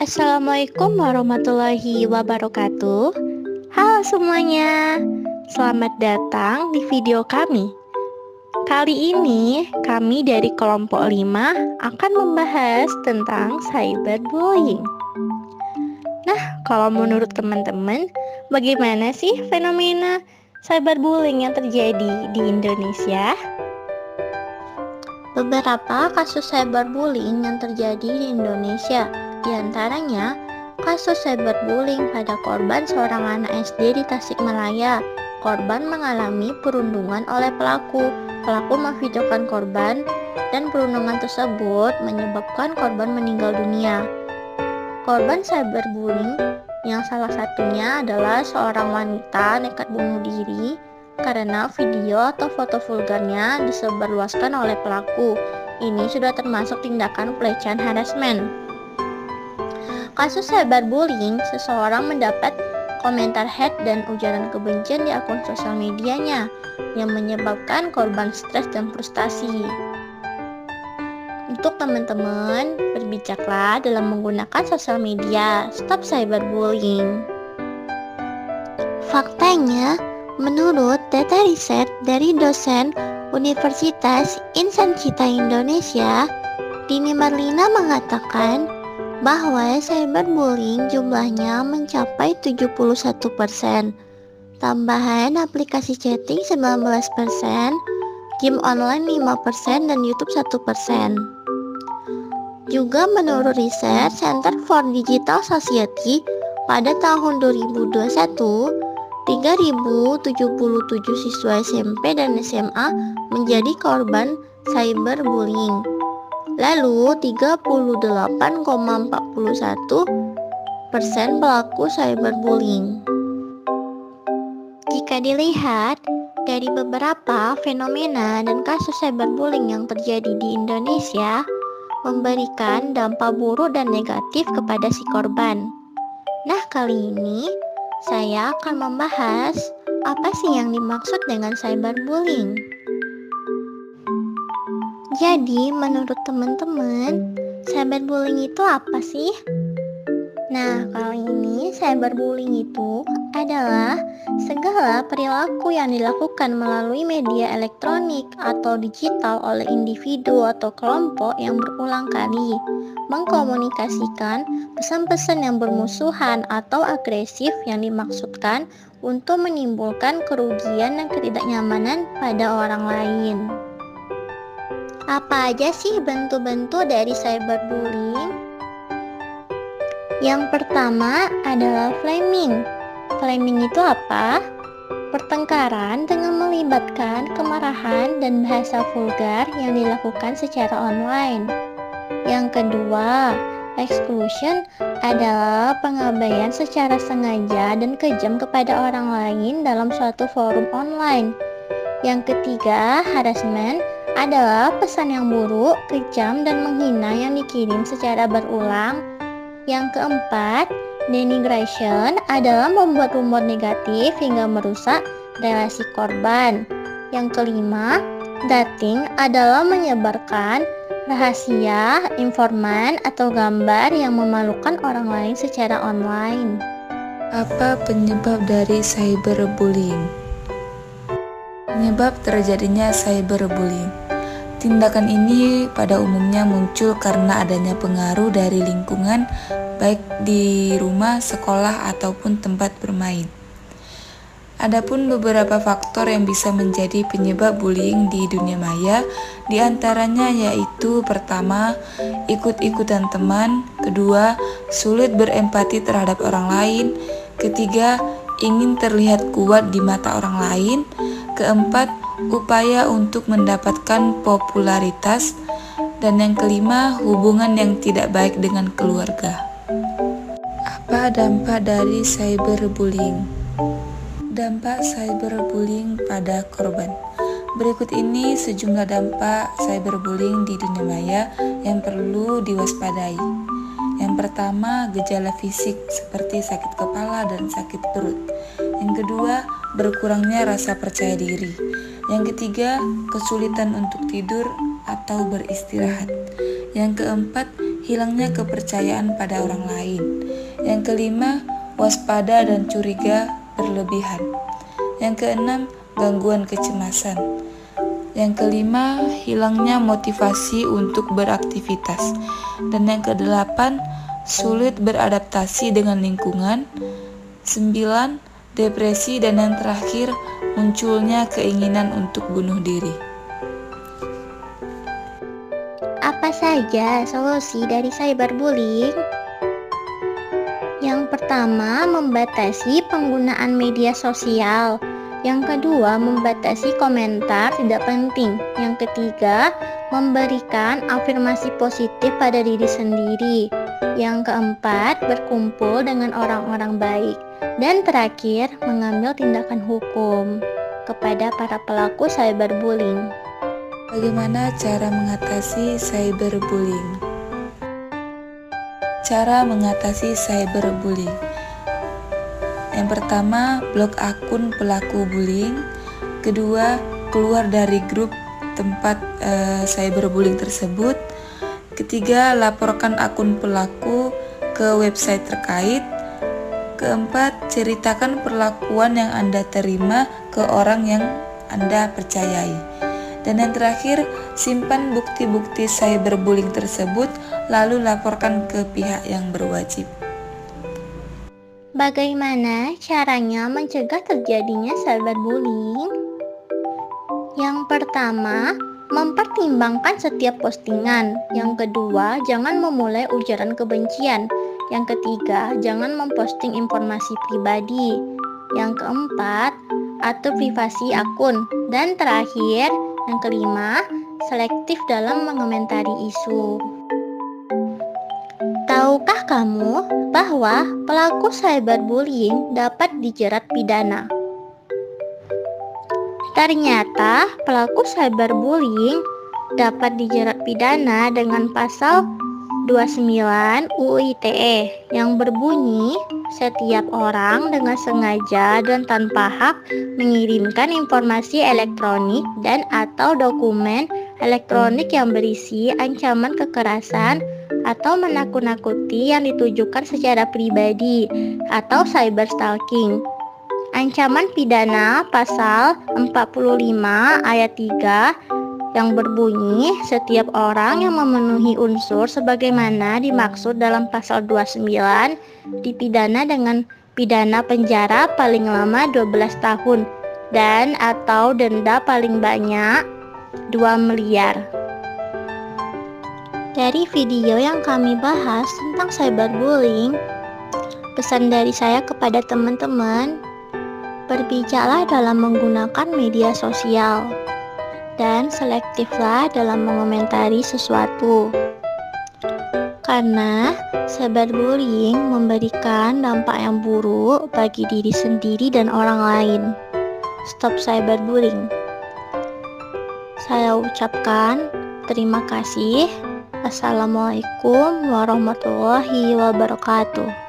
Assalamualaikum warahmatullahi wabarakatuh. Halo semuanya, selamat datang di video kami. Kali ini kami dari kelompok 5 akan membahas tentang cyberbullying. Nah, kalau menurut teman-teman, bagaimana sih fenomena cyberbullying yang terjadi di Indonesia? Beberapa kasus cyberbullying yang terjadi di Indonesia, di antaranya kasus cyberbullying pada korban seorang anak SD di Tasikmalaya. Korban mengalami perundungan oleh pelaku. Pelaku memvideokan korban dan perundungan tersebut menyebabkan korban meninggal dunia. Korban cyberbullying yang salah satunya adalah seorang wanita nekat bunuh diri karena video atau foto vulgarnya disebarluaskan oleh pelaku. Ini sudah termasuk tindakan pelecehan harassment. Kasus cyberbullying, seseorang mendapat komentar hate dan ujaran kebencian di akun sosial medianya yang menyebabkan korban stres dan frustasi. Untuk teman-teman, berbijaklah dalam menggunakan sosial media. Stop cyberbullying. Faktanya, menurut data riset dari dosen Universitas Insan Cita Indonesia, Dini Marlina mengatakan bahwa cyberbullying jumlahnya mencapai 71%, tambahan aplikasi chatting 19%, game online 5%, dan YouTube 1%. Juga menurut riset Center for Digital Society pada tahun 2021, 3.077 siswa SMP dan SMA menjadi korban cyberbullying. Lalu 38,41% pelaku cyberbullying. Jika dilihat dari beberapa fenomena dan kasus cyberbullying yang terjadi di Indonesia, memberikan dampak buruk dan negatif kepada si korban. Nah, kali ini saya akan membahas apa sih yang dimaksud dengan cyberbullying. Jadi, menurut teman-teman, cyberbullying itu apa sih? Nah, kali ini cyberbullying itu adalah segala perilaku yang dilakukan melalui media elektronik atau digital oleh individu atau kelompok yang berulang kali mengkomunikasikan pesan-pesan yang bermusuhan atau agresif yang dimaksudkan untuk menimbulkan kerugian dan ketidaknyamanan pada orang lain. Apa aja sih bentuk-bentuk dari cyberbullying? Yang pertama adalah flaming. Flaming itu apa? Pertengkaran dengan melibatkan kemarahan dan bahasa vulgar yang dilakukan secara online. Yang kedua, exclusion adalah pengabaian secara sengaja dan kejam kepada orang lain dalam suatu forum online. Yang ketiga, harassment adalah pesan yang buruk, kejam, dan menghina yang dikirim secara berulang. Yang keempat, denigration adalah membuat rumor negatif hingga merusak relasi korban. Yang kelima, dating adalah menyebarkan rahasia, informan, atau gambar yang memalukan orang lain secara online. Apa penyebab dari cyberbullying? Penyebab terjadinya cyberbullying. Tindakan ini pada umumnya muncul karena adanya pengaruh dari lingkungan, baik di rumah, sekolah, ataupun tempat bermain. Adapun beberapa faktor yang bisa menjadi penyebab bullying di dunia maya, di antaranya yaitu pertama, ikut-ikutan teman, kedua, sulit berempati terhadap orang lain, ketiga, ingin terlihat kuat di mata orang lain, keempat, upaya untuk mendapatkan popularitas, dan yang kelima, hubungan yang tidak baik dengan keluarga. Apa dampak dari cyberbullying? Dampak cyberbullying pada korban. Berikut ini sejumlah dampak cyberbullying di dunia maya yang perlu diwaspadai. Yang pertama, gejala fisik seperti sakit kepala dan sakit perut. Yang kedua, berkurangnya rasa percaya diri. Yang ketiga, kesulitan untuk tidur atau beristirahat. Yang keempat, hilangnya kepercayaan pada orang lain. Yang kelima, waspada dan curiga berlebihan. Yang keenam, gangguan kecemasan. Yang kelima, hilangnya motivasi untuk beraktivitas. Dan yang kedelapan, sulit beradaptasi dengan lingkungan. 9, depresi, dan yang terakhir, munculnya keinginan untuk bunuh diri. Apa saja solusi dari cyberbullying? Yang pertama, membatasi penggunaan media sosial. Yang kedua, membatasi komentar tidak penting. Yang ketiga, memberikan afirmasi positif pada diri sendiri. Yang keempat, berkumpul dengan orang-orang baik. Dan terakhir, mengambil tindakan hukum kepada para pelaku cyberbullying. Bagaimana cara mengatasi cyberbullying? Cara mengatasi cyberbullying. Yang pertama, blok akun pelaku bullying. Kedua, keluar dari grup tempat cyberbullying tersebut. Ketiga, laporkan akun pelaku ke website terkait. Keempat, ceritakan perlakuan yang Anda terima ke orang yang Anda percayai. Dan yang terakhir, simpan bukti-bukti cyberbullying tersebut, lalu laporkan ke pihak yang berwajib. Bagaimana caranya mencegah terjadinya cyberbullying? Yang pertama, mempertimbangkan setiap postingan. Yang kedua, jangan memulai ujaran kebencian. Yang ketiga, jangan memposting informasi pribadi. Yang keempat, atur privasi akun. Dan terakhir, yang kelima, selektif dalam mengomentari isu. Tahukah kamu bahwa pelaku cyberbullying dapat dijerat pidana? Ternyata pelaku cyberbullying dapat dijerat pidana dengan pasal 29 UU ITE yang berbunyi setiap orang dengan sengaja dan tanpa hak mengirimkan informasi elektronik dan atau dokumen elektronik yang berisi ancaman kekerasan atau menakut-nakuti yang ditujukan secara pribadi atau cyberstalking. Ancaman pidana pasal 45 ayat 3 yang berbunyi setiap orang yang memenuhi unsur sebagaimana dimaksud dalam pasal 29 dipidana dengan pidana penjara paling lama 12 tahun dan atau denda paling banyak 2 miliar. Dari video yang kami bahas tentang cyberbullying, pesan dari saya kepada teman-teman, berbijaklah dalam menggunakan media sosial dan selektiflah dalam mengomentari sesuatu. Karena cyberbullying memberikan dampak yang buruk bagi diri sendiri dan orang lain. Stop cyberbullying. Saya ucapkan terima kasih. Assalamualaikum warahmatullahi wabarakatuh.